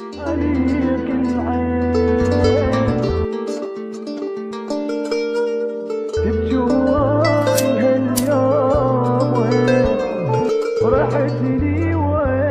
عليك العين جواي هاليوم وين رحت لي وين.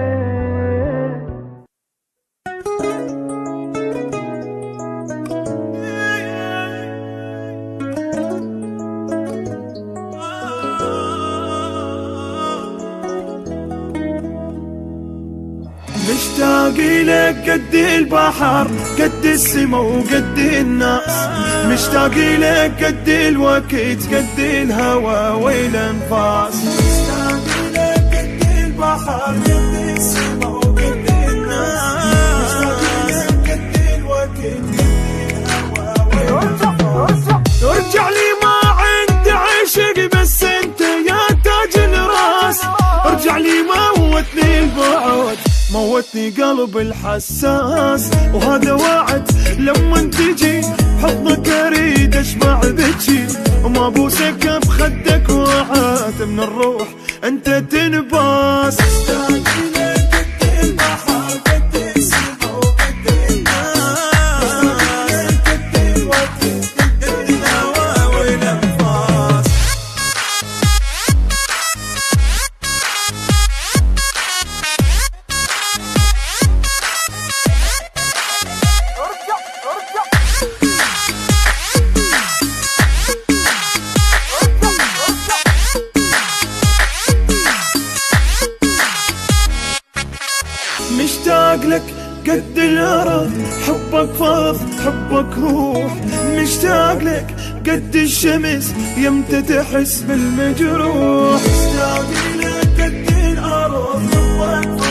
مشتاق لك قد البحر قد السما وقد الناس، مشتاق لك قد الوقت قد الهوى والانفاس، مشتاق لك قد البحر قد السما وقد الناس، مشتاق لك قد الوقت قد الهوى والانفاس. ارجع لي ما عندي عشق بس انت يا تاج الراس، ارجع لي موتني البعد موتني قلب الحساس، وهذا وعد لما تجي حضنك اريد اشبع بجي، وما بوسك بخدك وعاد من الروح انت تنباس. مشتاق لك قد الأرض حبك فاض حبك روح، مشتاق لك قد الشمس يمتى تحس بالمجروح، مشتاق لك قد الأرض حبك